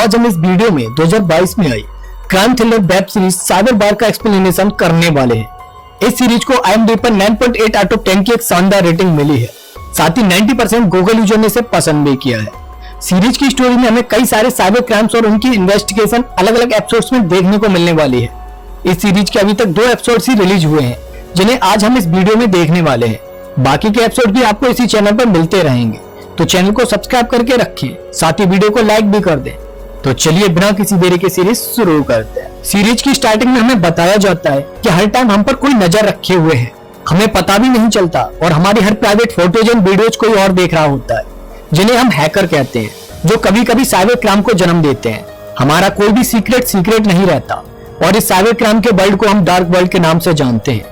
आज हम इस वीडियो में 2022 में आई crime thriller web series cyber Vaar का एक्सप्लेनेशन करने वाले हैं। इस सीरीज को IMDb पर 9.8 आउट ऑफ 10 की एक शानदार रेटिंग मिली है। साथ ही 90% गूगल यूजर ने इसे पसंद भी किया है। सीरीज की स्टोरी में हमें कई सारे साइबर क्राइम्स और उनकी इन्वेस्टिगेशन अलग अलग एपिसोड्स में देखने को मिलने वाली है। इस सीरीज के अभी तक 2 एपिसोड्स ही रिलीज हुए हैं, जिन्हें आज हम इस वीडियो में देखने वाले हैं। बाकी के एपिसोड भी आपको इसी चैनल पर मिलते रहेंगे, तो चैनल को सब्सक्राइब करके रखें, साथ ही वीडियो को लाइक भी कर दें। तो चलिए बिना किसी देरी के सीरीज शुरू करते हैं। सीरीज की स्टार्टिंग में हमें बताया जाता है कि हर टाइम हम पर कोई नजर रखे हुए है, हमें पता भी नहीं चलता और हमारी हर प्राइवेट फोटोज एंड वीडियोज कोई और देख रहा होता है, जिन्हें हम हैकर कहते हैं, जो कभी कभी साइबर क्राइम को जन्म देते हैं। हमारा कोई भी सीक्रेट नहीं रहता और इस साइबर क्राइम के वर्ल्ड को हम डार्क वर्ल्ड के नाम से जानते हैं।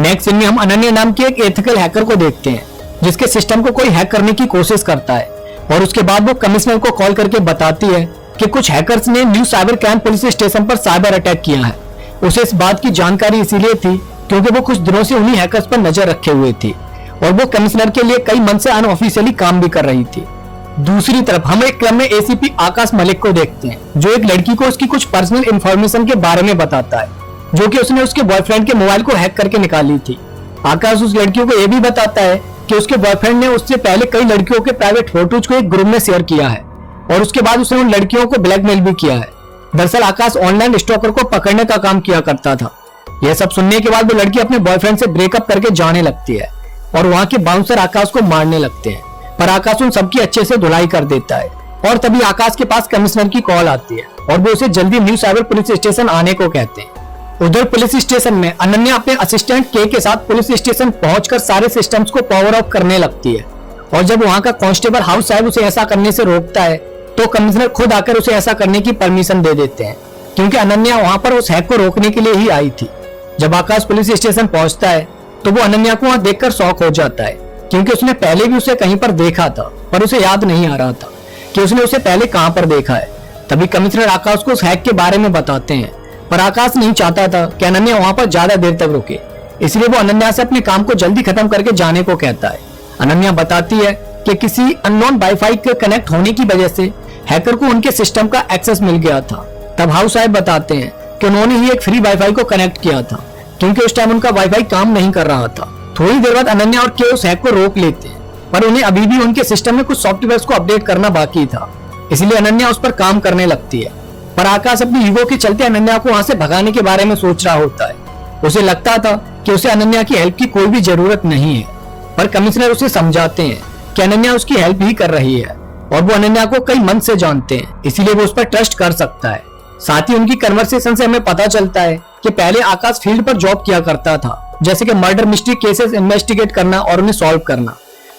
नेक्स्ट सीन में हम अनन्या नाम के एक एथिकल हैकर को देखते हैं, जिसके सिस्टम को कोई हैक करने की कोशिश करता है और उसके बाद वो कमिश्नर को कॉल करके बताती है कि कुछ हैकर्स ने new cyber crime police station पर साइबर अटैक किया है। उसे इस बात की जानकारी इसीलिए थी क्योंकि वो कुछ दिनों से उन्हीं हैकर्स पर नजर रखे हुए थी और वो कमिश्नर के लिए कई मंथ से अनऑफिशियली काम भी कर रही थी। दूसरी तरफ हम एक क्रम में ACP आकाश मलिक को देखते हैं, जो एक लड़की को उसकी कुछ पर्सनल इंफॉर्मेशन के बारे में बताता है, जो कि उसने उसके बॉयफ्रेंड के मोबाइल को हैक करके निकाली थी। आकाश उस लड़कियों को यह भी बताता है कि उसके बॉयफ्रेंड ने उससे पहले कई लड़कियों के प्राइवेट फोटोज को एक ग्रुप में शेयर किया है और उसके बाद उसने उन लड़कियों को ब्लैकमेल भी किया है। दरअसल आकाश ऑनलाइन स्टॉकर को पकड़ने का काम किया करता था। यह सब सुनने के बाद वो लड़की अपने बॉयफ्रेंड से ब्रेकअप करके जाने लगती है और वहां के बाउंसर आकाश को मारने लगते हैं, पर आकाश उन सबकी अच्छे से धुलाई कर देता है। और तभी आकाश के पास कमिश्नर की कॉल आती है और वो उसे जल्दी न्यू साइबर पुलिस स्टेशन आने को कहते हैं। उधर पुलिस स्टेशन में अनन्या अपने असिस्टेंट के साथ पुलिस स्टेशन पहुंचकर सारे सिस्टम्स को पावर ऑफ करने लगती है और जब वहां का कांस्टेबल हाउस साहब उसे ऐसा करने से रोकता है तो कमिश्नर खुद आकर उसे ऐसा करने की परमिशन दे देते हैं, क्योंकि अनन्या वहां पर उस हैक को रोकने के लिए ही आई थी। जब आकाश पुलिस स्टेशन पहुंचता है तो वो अनन्या को वहां देखकर शॉक हो जाता है, क्योंकि उसने पहले भी उसे कहीं पर देखा था पर उसे याद नहीं आ रहा था कि उसने उसे पहले कहां पर देखा है। तभी कमिश्नर आकाश को उस हैक के बारे में बताते हैं, पर आकाश नहीं चाहता था कि अनन्या वहां पर ज्यादा देर तक रुके, इसलिए वो अनन्या से अपने काम को जल्दी खत्म करके जाने को कहता है। अनन्या बताती है कि किसी अननोन वाईफाई के कनेक्ट होने की वजह से हैकर को उनके सिस्टम का एक्सेस मिल गया था। तब हाउस साहब बताते हैं कि उन्होंने ही एक फ्री वाईफाई को कनेक्ट किया था, क्योंकि उस टाइम उनका वाईफाई काम नहीं कर रहा था। थोड़ी देर बाद अनन्या और के उस हैक को रोक लेते हैं, पर उन्हें अभी भी उनके सिस्टम में कुछ सॉफ्टवेयर को अपडेट करना बाकी था, इसलिए अनन्या उस पर काम करने लगती है। पर आकाश अपनी ईगो के चलते अनन्या को वहां से भगाने के बारे में सोच रहा होता है। उसे लगता था कि उसे अनन्या की हेल्प की कोई भी जरूरत नहीं है, पर कमिश्नर उसे समझाते हैं कि अनन्या उसकी हेल्प ही कर रही है और वो अनन्या को कई मंथ से जानते हैं, इसीलिए वो उस पर ट्रस्ट कर सकता है। साथ ही उनकी कन्वर्सेशन से हमें पता चलता है कि पहले आकाश फील्ड पर जॉब किया करता था, जैसे कि मर्डर मिस्ट्री केसेस इन्वेस्टिगेट करना और उन्हें सॉल्व करना,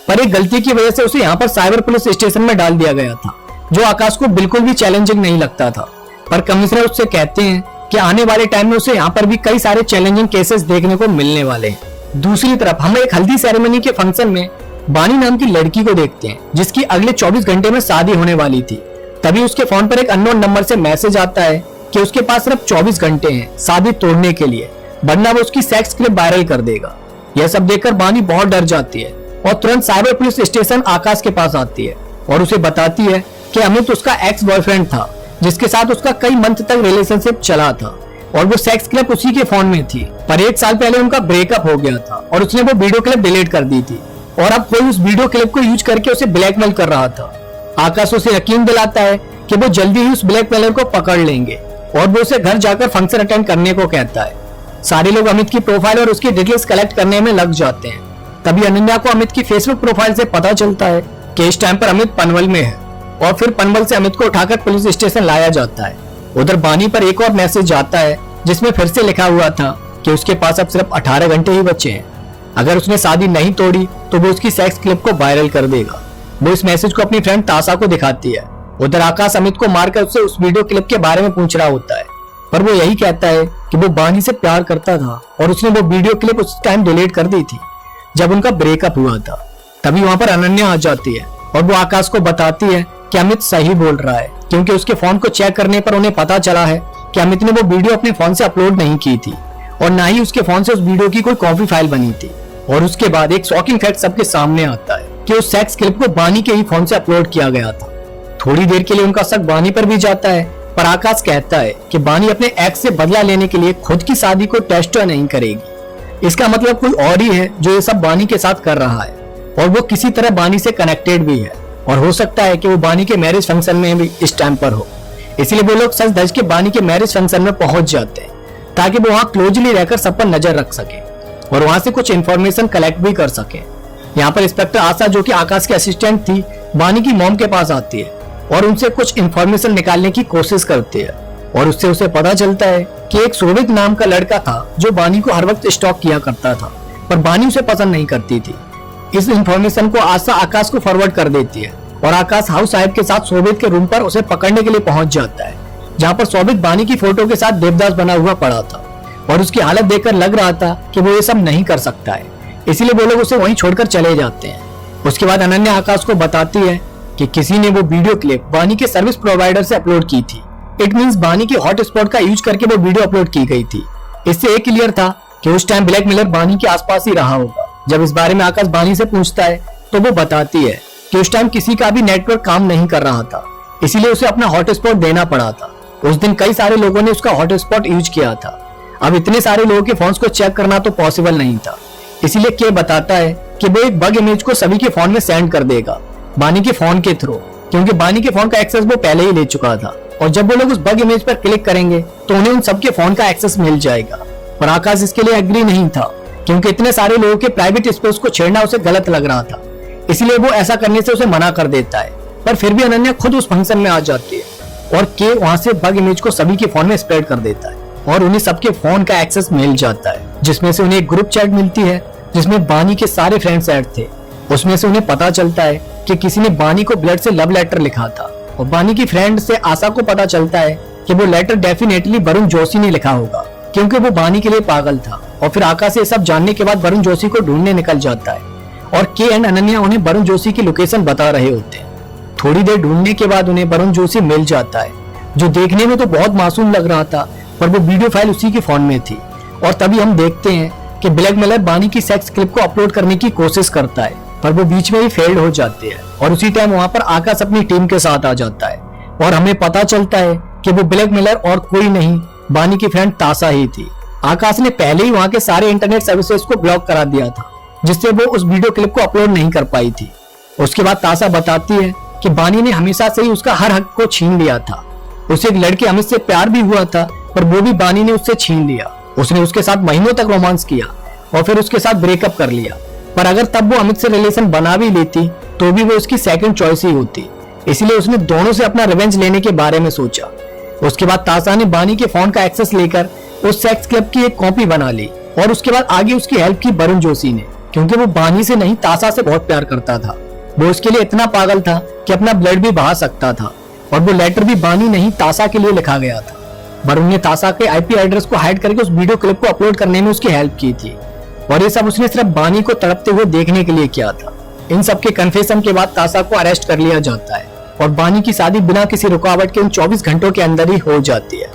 पर एक गलती की वजह से उसे यहाँ पर साइबर पुलिस स्टेशन में डाल दिया गया था, जो आकाश को बिल्कुल भी चैलेंजिंग नहीं लगता था। पर कमिश्नर उससे कहते हैं कि आने वाले टाइम में उसे यहाँ पर भी कई सारे चैलेंजिंग केसेस देखने को मिलने वाले हैं। दूसरी तरफ हम एक हल्दी सेरेमनी के फंक्शन में बानी नाम की लड़की को देखते हैं, जिसकी अगले 24 घंटे में शादी होने वाली थी। तभी उसके फोन पर एक अननोन नंबर से मैसेज आता है कि उसके पास सिर्फ 24 घंटे हैं शादी तोड़ने के लिए, वरना वो उसकी सेक्स क्लिप वायरल कर देगा। यह सब देखकर बानी बहुत डर जाती है और तुरंत साइबर पुलिस स्टेशन आकाश के पास आती है और उसे बताती है कि अमित उसका एक्स बॉयफ्रेंड था, जिसके साथ उसका कई मंथ तक रिलेशनशिप चला था और वो सेक्स क्लिप उसी के फोन में थी, पर 1 साल पहले उनका ब्रेकअप हो गया था और उसने वो वीडियो क्लिप डिलीट कर दी थी और अब कोई उस वीडियो क्लिप को यूज करके उसे ब्लैकमेल कर रहा था। आकाश उसे यकीन दिलाता है कि वो जल्दी ही उस ब्लैकमेलर को पकड़ लेंगे और वो उसे घर जाकर फंक्शन अटेंड करने को कहता है। सारे लोग अमित की प्रोफाइल और उसकी डिटेल्स कलेक्ट करने में लग जाते हैं। तभी अनन्या को अमित की फेसबुक प्रोफाइल से पता चलता है कि इस टाइम पर अमित पनवल में है और फिर पनवल से अमित को उठाकर पुलिस स्टेशन लाया जाता है। उधर बानी पर एक और मैसेज आता है, जिसमें फिर से लिखा हुआ था कि उसके पास अब सिर्फ 18 घंटे ही बचे हैं। अगर उसने शादी नहीं तोड़ी तो वो उसकी सेक्स क्लिप को वायरल कर देगा। वो इस मैसेज को अपनी फ्रेंड ताशा को दिखाती है। उधर आकाश अमित को मारकर उससे उस वीडियो क्लिप के बारे में पूछ रहा होता है, पर वो यही कहता है कि वो बानी से प्यार करता था और उसने वो वीडियो क्लिप उस टाइम डिलीट कर दी थी जब उनका ब्रेकअप हुआ था। तभी वहां पर अनन्या आ जाती है और वो आकाश को बताती है कि अमित सही बोल रहा है, क्योंकि उसके फोन को चेक करने पर उन्हें पता चला है कि अमित ने वो वीडियो अपने फोन से अपलोड नहीं की थी और ना ही उसके फोन से उस वीडियो की कोई कॉपी फाइल बनी थी। और उसके बाद एक शॉकिंग फैक्ट सबके सामने आता है कि उस सेक्स क्लिप को बानी के ही फोन से अपलोड किया गया था। थोड़ी देर के लिए उनका शक बानी पर भी जाता है, पर आकाश कहता है कि बानी अपने एक्स से बदला लेने के लिए खुद की शादी को टेस्ट नहीं करेगी। इसका मतलब कोई और ही है जो ये सब बानी के साथ कर रहा है, और वो किसी तरह बानी से कनेक्टेड भी है, और हो सकता है कि वो बानी के मैरिज फंक्शन में भी इस टाइम पर हो। इसलिए वो लोग सच धज के बानी के मैरिज फंक्शन में पहुंच जाते हैं, ताकि वो वहां क्लोजली रहकर सब पर नजर रख सके और वहां से कुछ इन्फॉर्मेशन कलेक्ट भी कर सके। यहाँ पर इंस्पेक्टर आशा, जो कि आकाश की असिस्टेंट थी, बानी की मॉम के पास आती है और उनसे कुछ इन्फॉर्मेशन निकालने की कोशिश करती है, और उससे उसे पता चलता है कि एक शोभित नाम का लड़का था जो बानी को हर वक्त स्टॉक किया करता था, पर बानी उसे पसंद नहीं करती थी। इस इन्फॉर्मेशन को आशा आकाश को फॉरवर्ड कर देती है, और आकाश हाउस साहब के साथ शोभित के रूम पर उसे पकड़ने के लिए पहुंच जाता है, जहाँ पर शोभित बानी की फोटो के साथ देवदास बना हुआ पड़ा था, और उसकी हालत देखकर लग रहा था कि वो ये सब नहीं कर सकता है, इसलिए वो लोग उसे वहीं छोड़कर चले जाते हैं। उसके बाद अनन्या आकाश को बताती है कि किसी ने वो वीडियो क्लिप बानी के सर्विस प्रोवाइडर से अपलोड की थी। इट मींस बानी के हॉटस्पॉट का यूज करके वो वीडियो अपलोड की गई थी। इससे एक क्लियर था कि उस टाइम ब्लैकमेलर बानी के आसपास ही रहा होगा। जब इस बारे में आकाश बानी से पूछता है तो वो बताती है कि उस टाइम किसी का भी नेटवर्क काम नहीं कर रहा था, इसीलिए उसे अपना हॉटस्पॉट देना पड़ा था। उस दिन कई सारे लोगों ने उसका हॉटस्पॉट यूज किया था। अब इतने सारे लोगों के फोन्स को चेक करना तो पॉसिबल नहीं था, इसीलिए के बताता है कि वो एक बग इमेज को सभी के फोन में सेंड कर देगा बानी के फोन के थ्रू, क्योंकि बानी के फोन का एक्सेस वो पहले ही ले चुका था, और जब वो लोग उस बग इमेज पर क्लिक करेंगे तो उन्हें उन सबके फोन का एक्सेस मिल जाएगा। पर आकाश इसके लिए एग्री नहीं था, क्योंकि इतने सारे लोगों के प्राइवेट स्पेस को छेड़ना उसे गलत लग रहा था, इसलिए वो ऐसा करने से उसे मना कर देता है। पर फिर भी अनन्या खुद उस फंक्शन में आ जाती है, और के वहां से बग इमेज को सभी के फोन में स्प्रेड कर देता है, और उन्हें सबके फोन का एक्सेस मिल जाता है, जिसमें से उन्हें एक ग्रुप चैट मिलती है जिसमें बानी के सारे फ्रेंड्स ऐड थे। उसमें से उन्हें पता चलता है कि किसी ने बानी को ब्लड से लव लेटर लिखा था, और बानी की फ्रेंड से आशा को पता चलता है कि वो लेटर डेफिनेटली वरुण जोशी ने लिखा होगा, क्योंकि वो बानी के लिए पागल था। और फिर आकाश से सब जानने के बाद वरुण जोशी को ढूंढने निकल जाता है, और के एंड अनन्या उन्हें वरुण जोशी की लोकेशन बता रहे होते हैं। थोड़ी देर ढूंढने के बाद उन्हें वरुण जोशी मिल जाता है, जो देखने में तो बहुत मासूम लग रहा था, पर वो वीडियो फाइल उसी के फोन में थी। और तभी हम देखते हैं कि ब्लैकमेलर बानी की सेक्स क्लिप को अपलोड करने की कोशिश करता है, पर वो बीच में ही फेल्ड हो जाती है, और उसी टाइम वहां पर आकाश अपनी टीम के साथ आ जाता है, और हमें पता चलता है कि वो ब्लैकमेलर और कोई नहीं, बानी की फ्रेंड ताशा ही थी। आकाश ने पहले ही वहां के सारे इंटरनेट सर्विसेज को ब्लॉक करा दिया था, जिससे वो उस वीडियो क्लिप को अपलोड नहीं कर पाई थी। उसके बाद ताशा बताती है कि बानी ने हमेशा से ही उसका हर हक को छीन लिया था। उसे एक लड़के अमित से प्यार भी हुआ था, पर वो भी बानी ने उससे छीन लिया। उसने उसके साथ महीनों तक रोमांस किया और फिर उसके साथ ब्रेकअप कर लिया, पर अगर तब वो अमित से रिलेशन बना भी लेती तो भी वो उसकी सेकंड चॉइस ही होती, इसलिए उसने दोनों से अपना रिवेंज लेने के बारे में सोचा। उसके बाद ताशा ने बानी के फोन का एक्सेस लेकर उस सेक्स क्लब की एक कॉपी बना ली, और उसके बाद आगे उसकी हेल्प की वरुण जोशी ने, क्योंकि वो बानी से नहीं ताशा से बहुत प्यार करता था। वो उसके लिए इतना पागल था कि अपना ब्लड भी बहा सकता था, और वो लेटर भी बानी नहीं ताशा के लिए लिखा गया था। वरुण ने ताशा के आईपी एड्रेस को हाइड करके उस वीडियो क्लिप को अपलोड करने में उसकी हेल्प की थी, और ये सब उसने सिर्फ बानी को तड़पते हुए देखने के लिए किया था। इन सब के कन्फेशन के बाद ताशा को अरेस्ट कर लिया जाता है, और बानी की शादी बिना किसी रुकावट के उन 24 घंटों के अंदर ही हो जाती है।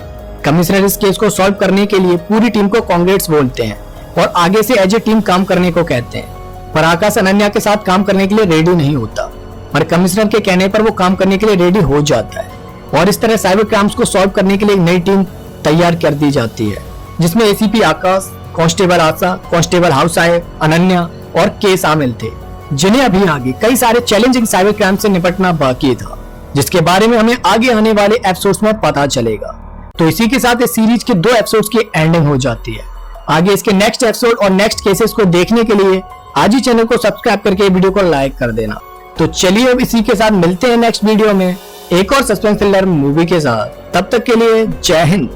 कमिश्नर इस केस को सॉल्व करने के लिए पूरी टीम को कांग्रेट्स बोलते हैं, और आगे से एज ए टीम काम करने को कहते हैं। पर आकाश अनन्या के साथ काम करने के लिए रेडी नहीं होता, पर कमिश्नर के कहने पर वो काम करने के लिए रेडी हो जाता है, और इस तरह साइबर क्राइम्स को सॉल्व करने के लिए एक नई टीम तैयार कर दी जाती है, जिसमें एसीपी आकाश, कांस्टेबल आशा, कांस्टेबल हाउस साहब, अनन्या और के शामिल थे, जिन्हें अभी आगे कई सारे चैलेंजिंग साइबर क्राइम से निपटना बाकी था, जिसके बारे में हमें आगे आने वाले एपिसोड्स में पता चलेगा। तो इसी के साथ इस सीरीज के 2 एपिसोड्स की एंडिंग हो जाती है। आगे इसके नेक्स्ट एपिसोड और नेक्स्ट केसेस को देखने के लिए आज ही चैनल को सब्सक्राइब करके वीडियो को लाइक कर देना। तो चलिए अब इसी के साथ मिलते हैं नेक्स्ट वीडियो में एक और सस्पेंस थ्रिलर मूवी के साथ। तब तक के लिए जय हिंद।